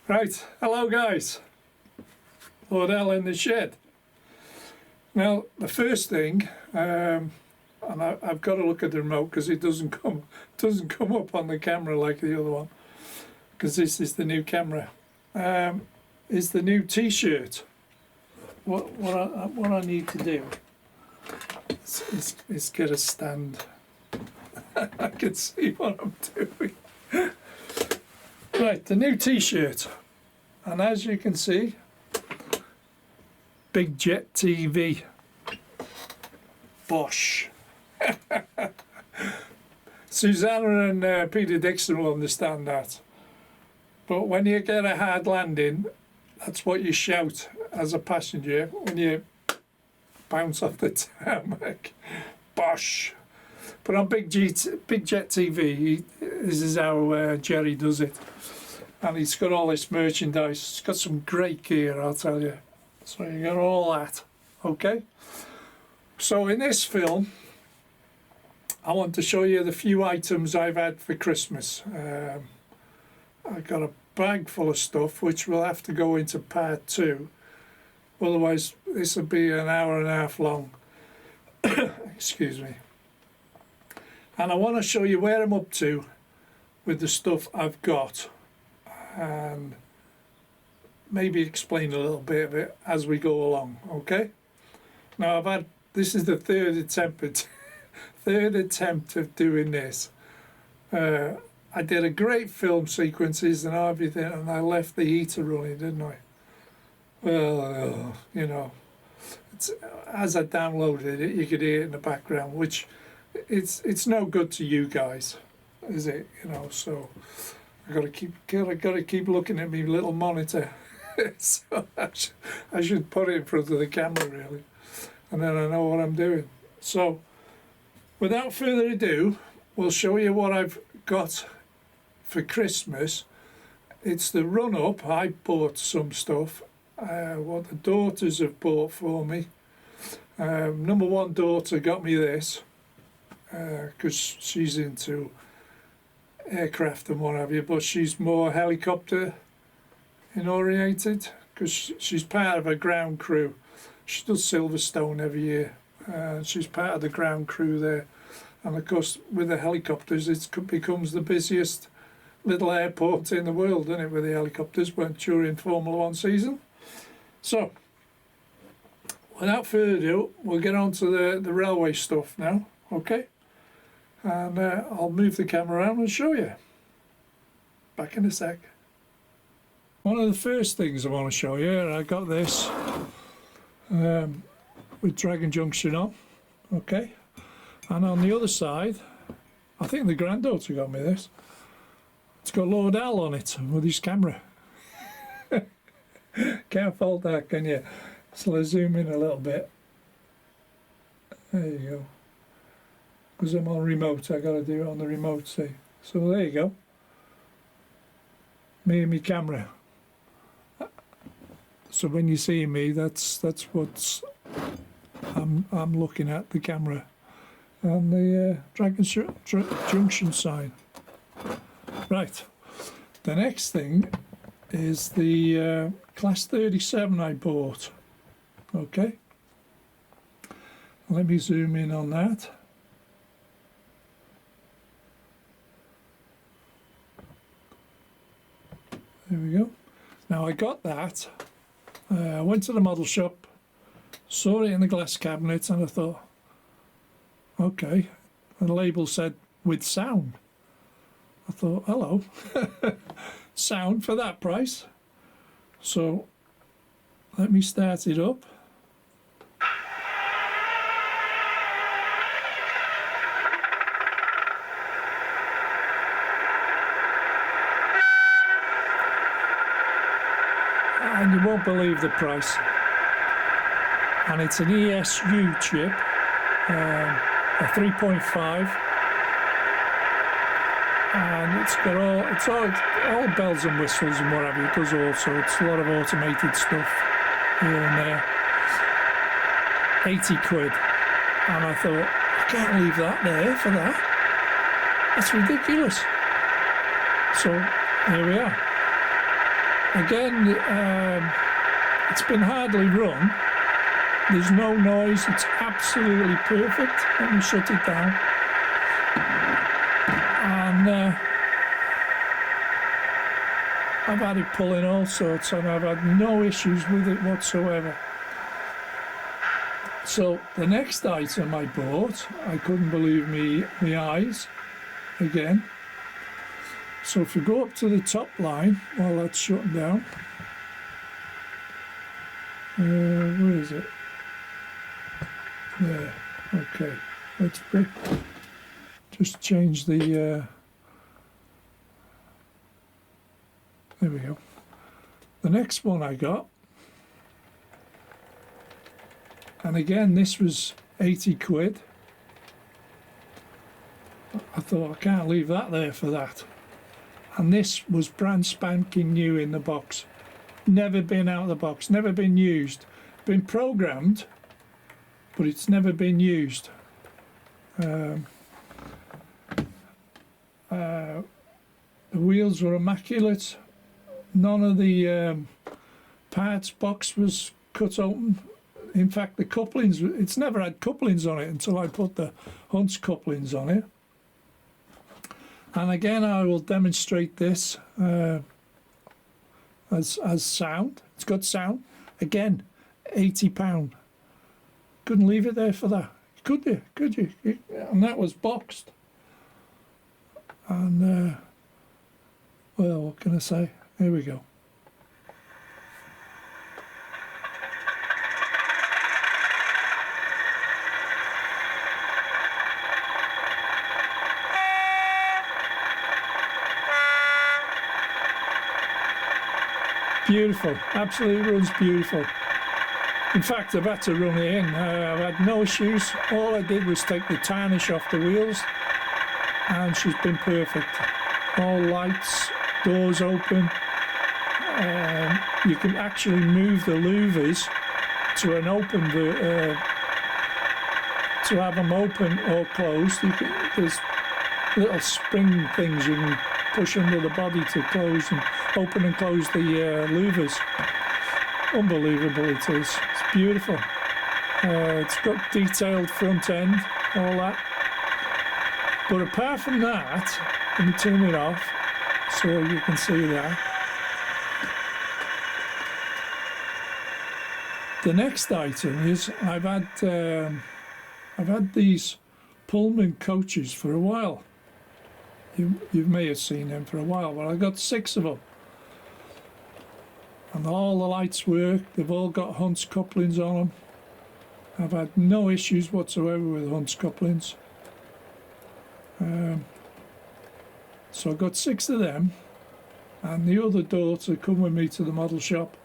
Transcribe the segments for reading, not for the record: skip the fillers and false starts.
Right, hello guys, Lord L in the shed. Now the first thing, and I've got to look at the remote because it doesn't come up on the camera like the other one, because this is the new camera, is the new t-shirt. What I need to do is get a stand. I can see what I'm doing. Right, the new t-shirt, and as you can see, Big Jet TV, Bosch. Susanna and Peter Dixon will understand that, but when you get a hard landing, that's what you shout as a passenger when you bounce off the tarmac. Bosch. But on Big Jet TV, this is how Jerry does it. And he's got all this merchandise. He's got some great gear, I'll tell you. So you got all that, okay? So in this film, I want to show you the few items I've had for Christmas. I've got a bag full of stuff, which will have to go into part 2. Otherwise, this will be an hour and a half long. Excuse me. And I want to show you where I'm up to with the stuff I've got, and maybe explain a little bit of it as we go along, okay? Now this is the third attempt of doing this. I did a great film sequences and everything, and I left the heater running, didn't I? Well, you know, as I downloaded it, you could hear it in the background, which it's no good to you guys, is it? You know, so I got to keep looking at my little monitor. So I should put it in front of the camera really, and then I know what I'm doing. So without further ado, we'll show you what I've got for Christmas. It's the run up. I bought some stuff, what the daughters have bought for me. Number one daughter got me this, because she's into aircraft and what have you, but she's more helicopter orientated because she's part of a ground crew. She does Silverstone every year. She's part of the ground crew there, and of course with the helicopters it becomes the busiest little airport in the world, isn't it, with the helicopters during Formula 1 season. So without further ado, we'll get on to the railway stuff now, okay? And I'll move the camera around and show you. Back in a sec. One of the first things I want to show you, I got this with Junction on, okay? And on the other side, I think the granddaughter got me this. It's got Lord L on it with his camera. Can't fault that, can you? So let's zoom in a little bit. There you go. Because I'm on remote, I got to do it on the remote, see. So there you go. Me and my camera. So when you see me, that's what's I'm looking at, the camera and the Junction sign. Right. The next thing is the Class 37 I bought. Okay. Let me zoom in on that. There we go. Now I got that. I went to the model shop, saw it in the glass cabinet, and I thought, okay. And the label said with sound. I thought, hello, sound for that price. So let me start it up. And you won't believe the price. And it's an ESU chip, a 3.5, and it's all bells and whistles and what have you. It does also. It's a lot of automated stuff here and there. 80 quid. And I thought, I can't leave that there for that. That's ridiculous. So here we are. again, it's been hardly run. There's no noise. It's absolutely perfect. Let me shut it down. And I've had it pulling all sorts, and I've had no issues with it whatsoever. So the next item I bought, I couldn't believe my eyes again. So if we go up to the top line while that's shutting down, where is it? There. Okay. Let's just change the. There we go. The next one I got. And again, this was 80 quid. I thought, I can't leave that there for that. And this was brand spanking new in the box. Never been out of the box, never been used. Been programmed, but it's never been used. The wheels were immaculate. None of the parts box was cut open. In fact, the couplings, it's never had couplings on it until I put the Hunt's couplings on it. And again, I will demonstrate this as sound. It's got sound. Again, £80. Couldn't leave it there for that. Could you? Could you? And that was boxed. And, well, what can I say? Here we go. Beautiful, absolutely runs beautiful. In fact, I've had to run it in. I've had no issues. All I did was take the tarnish off the wheels, and she's been perfect. All lights, doors open. You can actually move the louvers to an open, to have them open or closed. There's little spring things you can push under the body to close and open and close the louvers. Unbelievable it is. It's beautiful. It's got detailed front end, all that. But apart from that, let me turn it off so you can see that. The next item is I've had these Pullman coaches for a while. You may have seen them for a while, but I got 6 of them. And all the lights work. They've all got Hunt's couplings on them. I've had no issues whatsoever with Hunt's couplings. So I got 6 of them, and the other daughter come with me to the model shop,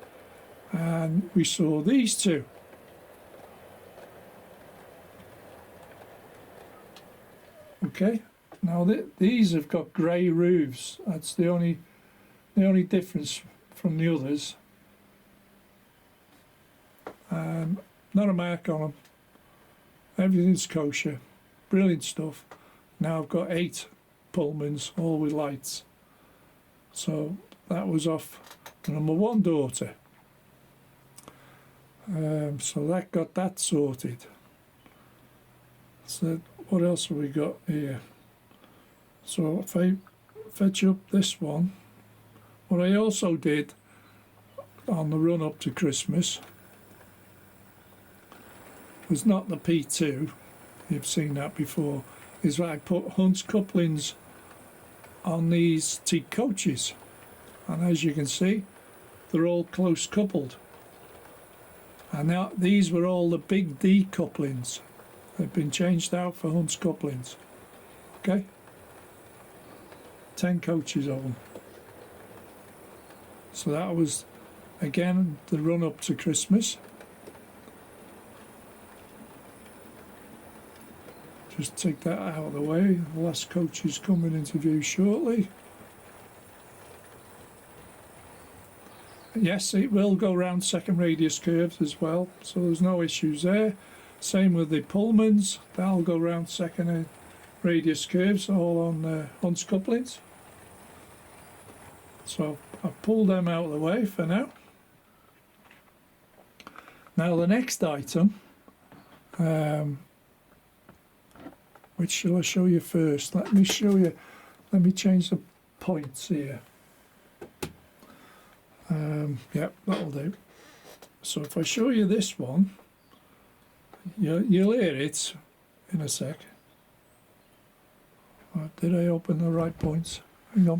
and we saw these 2. Okay, now these have got grey roofs. That's the only difference from the others. Not a mark on them. Everything's kosher. Brilliant stuff. Now I've got 8 Pullmans, all with lights. So that was off the number 1 daughter. So that got that sorted. So what else have we got here? So if I fetch up this one, what I also did on the run up to Christmas was not the P2, you've seen that before, is that I put Hunt's couplings on these teak coaches, and as you can see they're all close coupled, and now these were all the big D couplings. They've been changed out for Hunt's couplings. Okay, 10 coaches of them. So that was again the run up to Christmas. Just take that out of the way. The last coach is coming into view shortly. Yes, it will go round second radius curves as well, so there's no issues there. Same with the Pullmans, that'll go round second radius curves, all on Hunt's couplings. So I've pulled them out of the way for now. Now the next item, which shall I show you first? Let me show you, let me change the points here. Yeah, that'll do. So if I show you this one, you'll hear it in a sec. Did I open the right points? Hang on.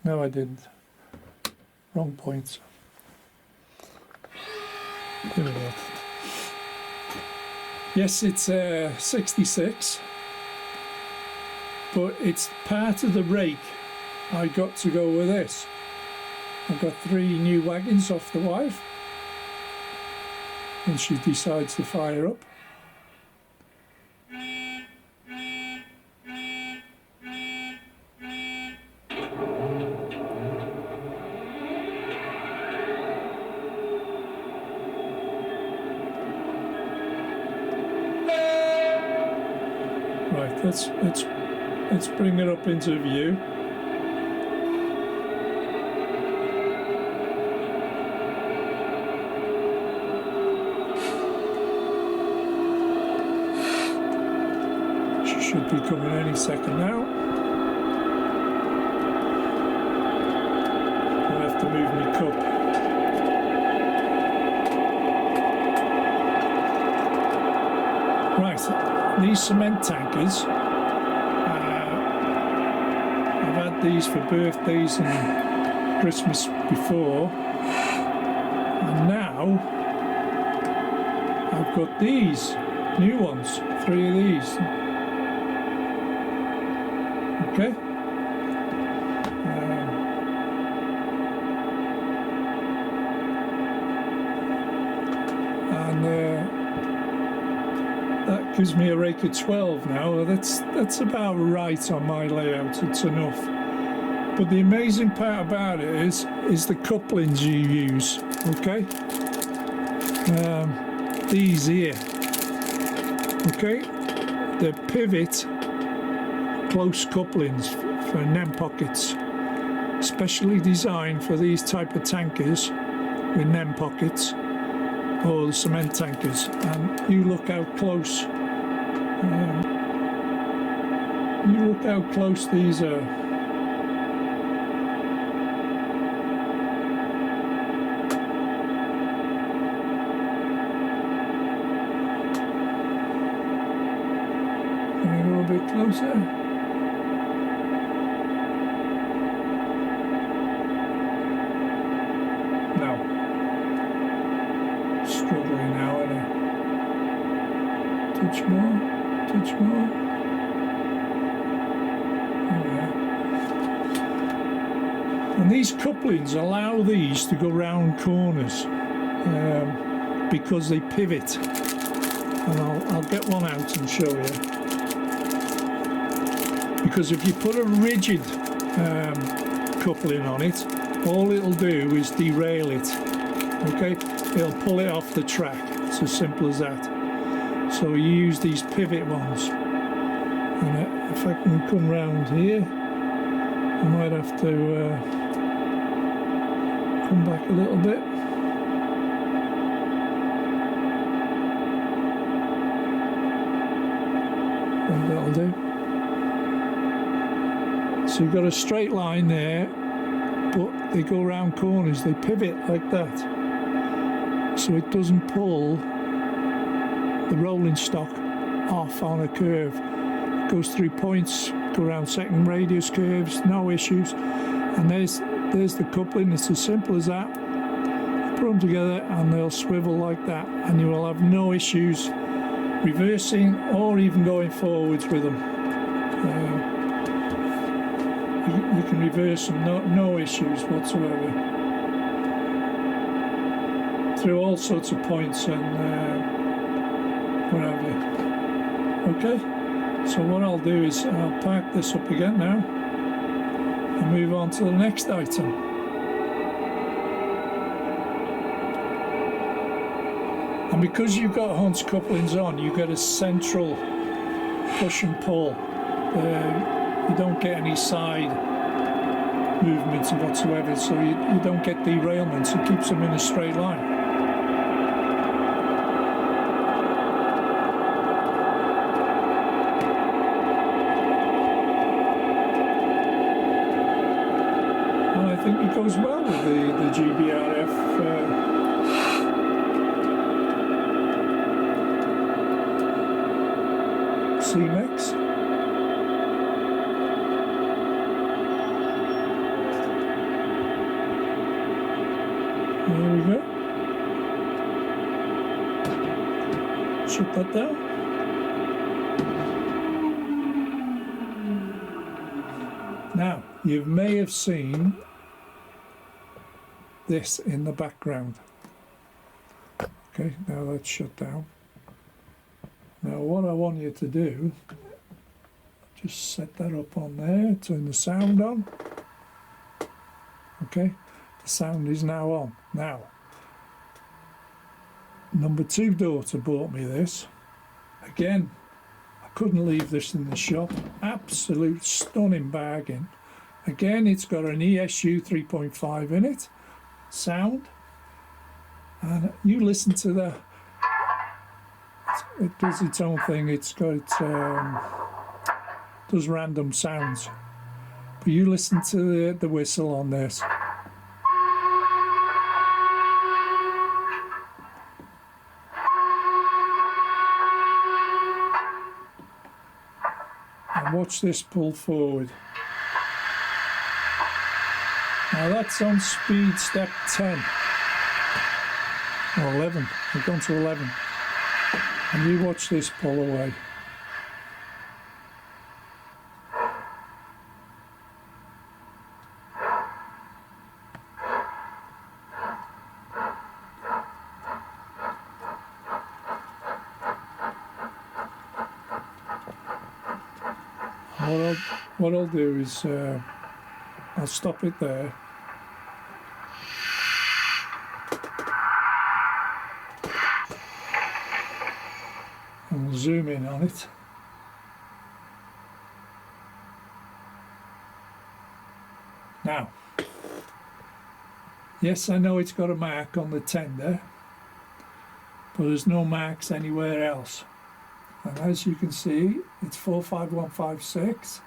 No, I didn't. Wrong points. There we go. Yes, it's 66, but it's part of the rake I got to go with this. I've got 3 new wagons off the wife, and she decides to fire up. Right, let's bring it up into view. She should be coming any second now. I'll have to move my cup. Right. These cement tankers, I've had these for birthdays and Christmas before, and now I've got these new ones, 3 of these. Okay. That gives me a rake of 12 now. That's about right on my layout. It's enough. But the amazing part about it is the couplings you use. Okay, these here. Okay, the pivot close couplings for NEM pockets, specially designed for these type of tankers with NEM pockets, or the cement tankers. And you look how close these are. Can I go a bit closer? Struggling now, and touch more. Yeah. And these couplings allow these to go round corners because they pivot. And I'll get one out and show you. Because if you put a rigid coupling on it, all it'll do is derail it. Okay, it'll pull it off the track. It's as simple as that. So you use these pivot ones. And if I can come round here, I might have to come back a little bit. And that'll do. So you've got a straight line there, but they go round corners, they pivot like that. So it doesn't pull the rolling stock off on a curve. It goes through points, go around second radius curves, no issues. And there's the coupling. It's as simple as that. Put them together and they'll swivel like that, and you will have no issues reversing or even going forwards with them. You can reverse them, no issues whatsoever, through all sorts of points and what have you. Okay, so what I'll do is I'll park this up again now and move on to the next item. And because you've got Hunt's couplings on, you get a central push and pull. You don't get any side movements whatsoever, so you don't get derailments. It keeps them in a straight line. And I think it goes well with the GBRF C-Mix. There we go. Shut that down. Now, you may have seen this in the background. Okay, now that's shut down. Now what I want you to do, just set that up on there, turn the sound on. Okay, the sound is now on. Now, number 2 daughter bought me this. Again, I couldn't leave this in the shop. Absolute stunning bargain. Again, it's got an ESU 3.5 in it, sound, and you listen to the, it does its own thing. It's got does random sounds, but you listen to the whistle on this. And watch this pull forward. Now that's on speed step 10 or 11. We've gone to 11. And you watch this pull away. What I'll do is I'll stop it there. And we'll zoom in on it. Now, yes, I know it's got a mark on the tender, but there's no marks anywhere else. And as you can see, it's 45156.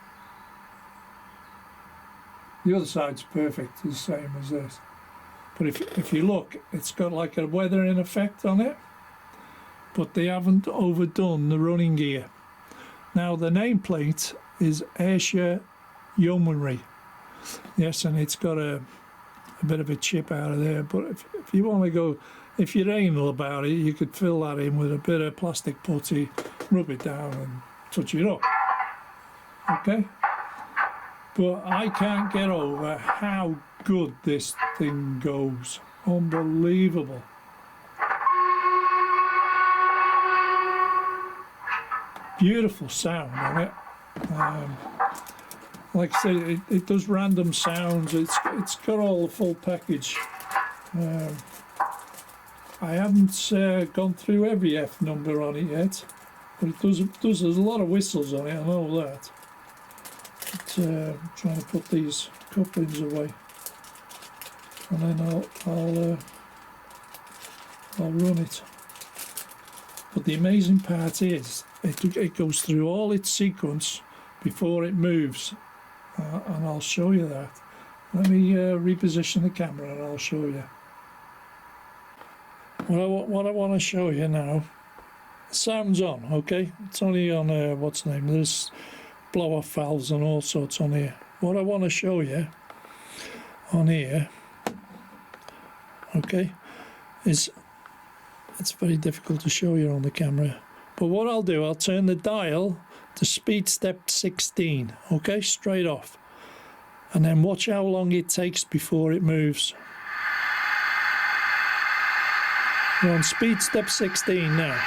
The other side's perfect, the same as this. But if you look, it's got like a weathering effect on it, but they haven't overdone the running gear. Now the nameplate is Ayrshire Yeomanry. Yes, and it's got a bit of a chip out of there, but if you want to go, if you're anal about it, you could fill that in with a bit of plastic putty, rub it down and touch it up. Okay? But I can't get over how good this thing goes. Unbelievable. Beautiful sound on it. Like I said, it does random sounds. It's got all the full package. I haven't gone through every F number on it yet, but it does. There's a lot of whistles on it. I know that. But, I'm trying to put these couplings away, and then I'll run it. But the amazing part is it goes through all its sequence before it moves, and I'll show you that. Let me reposition the camera and I'll show you. What I want to show you now, sound's on, okay? It's only on, what's the name, there's blow-off valves and all sorts on here. What I want to show you on here, okay, is, it's very difficult to show you on the camera, but what I'll do, I'll turn the dial to speed step 16, okay, straight off, and then watch how long it takes before it moves. We're on speed step 16 now.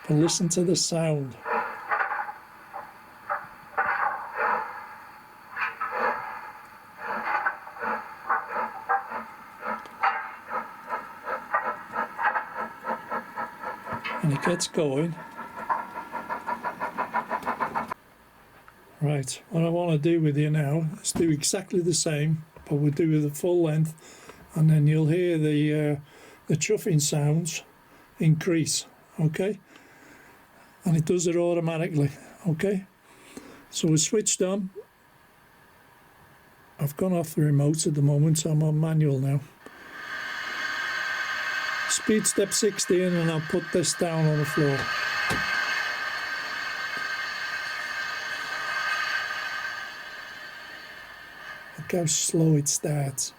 But listen to the sound. And it gets going. Right, what I want to do with you now is do exactly the same, but we'll do the full length, and then you'll hear the chuffing sounds increase, okay? And it does it automatically, okay? So we're switched on. I've gone off the remote at the moment, so I'm on manual now. Speed step 16, and I'll put this down on the floor. Look how slow it starts.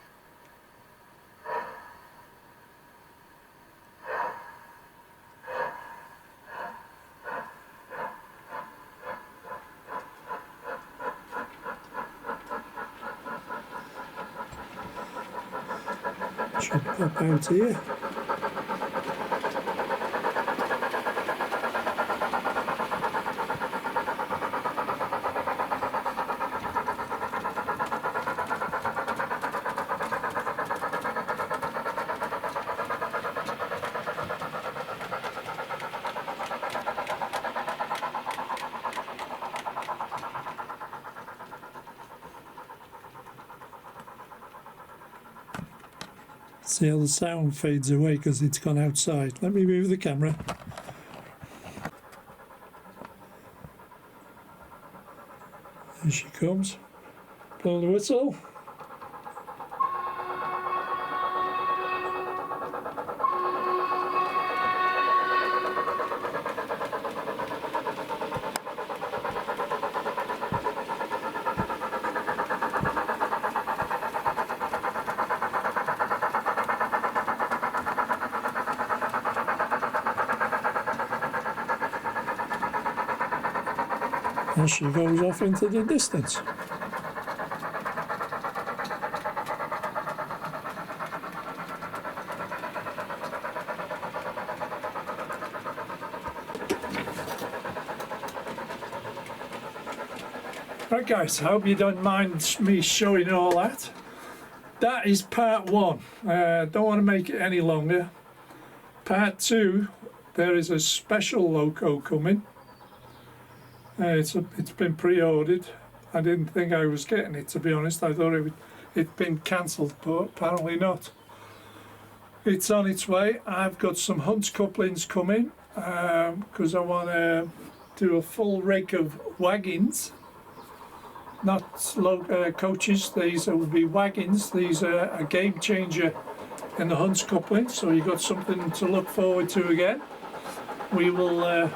Should pop out here. See how the sound fades away because it's gone outside. Let me move the camera. Here she comes. Blow the whistle. And she goes off into the distance. Right guys, I hope you don't mind me showing all that. That is part one. Don't want to make it any longer. Part two, there is a special Loco coming. It's been pre-ordered. I didn't think I was getting it, to be honest. I thought it'd been cancelled, but apparently not. It's on its way. I've got some Hunt couplings coming because I want to do a full rake of wagons, not coaches. These will be wagons. These are a game changer in the Hunt couplings, so you've got something to look forward to again. We will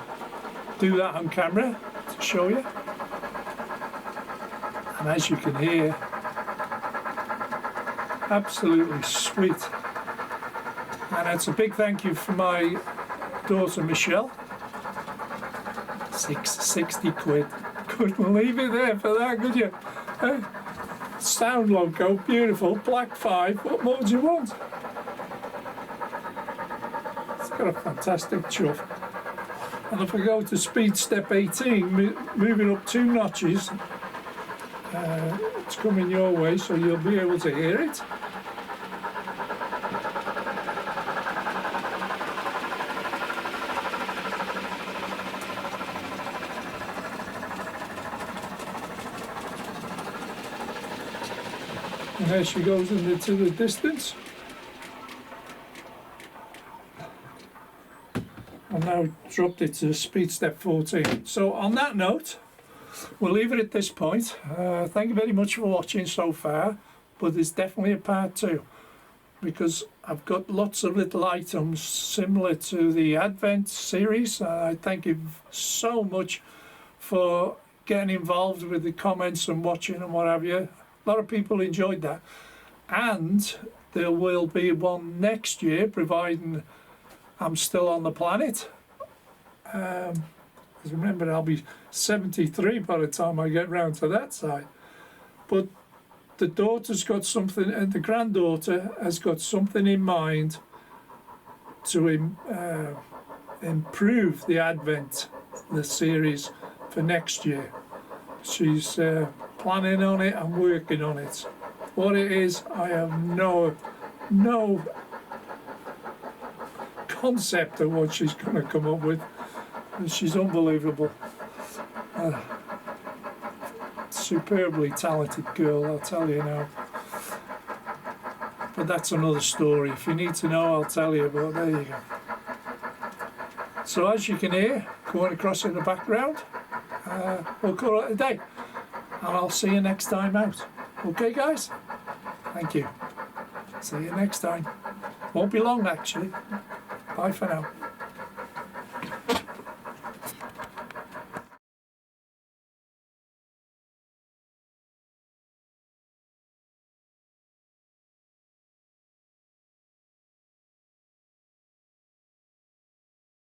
do that on camera to show you, and as you can hear, absolutely sweet. And it's a big thank you for my daughter Michelle. 60 quid. Couldn't leave it there for that, could you? Sound Loco, beautiful, black 5, what more do you want? It's got a fantastic chuff. And if I go to speed step 18, moving up 2 notches, it's coming your way, so you'll be able to hear it. And there she goes into the distance. And now dropped it to speed step 14. So on that note, we'll leave it at this point. Thank you very much for watching so far, but there's definitely a part 2 because I've got lots of little items similar to the Advent series. I thank you so much for getting involved with the comments and watching and what have you. A lot of people enjoyed that, and there will be one next year, providing I'm still on the planet. Remember, I'll be 73 by the time I get round to that side. But the daughter's got something, and the granddaughter has got something in mind to improve the Advent, the series, for next year. She's planning on it and working on it. What it is, I have no concept of what she's going to come up with. She's unbelievable. superbly talented girl, I'll tell you now. But that's another story. If you need to know, I'll tell you, but there you go. So as you can hear, going across in the background, we'll call it a day. And I'll see you next time out. Okay, guys? Thank you. See you next time. Won't be long, actually. Bye for now.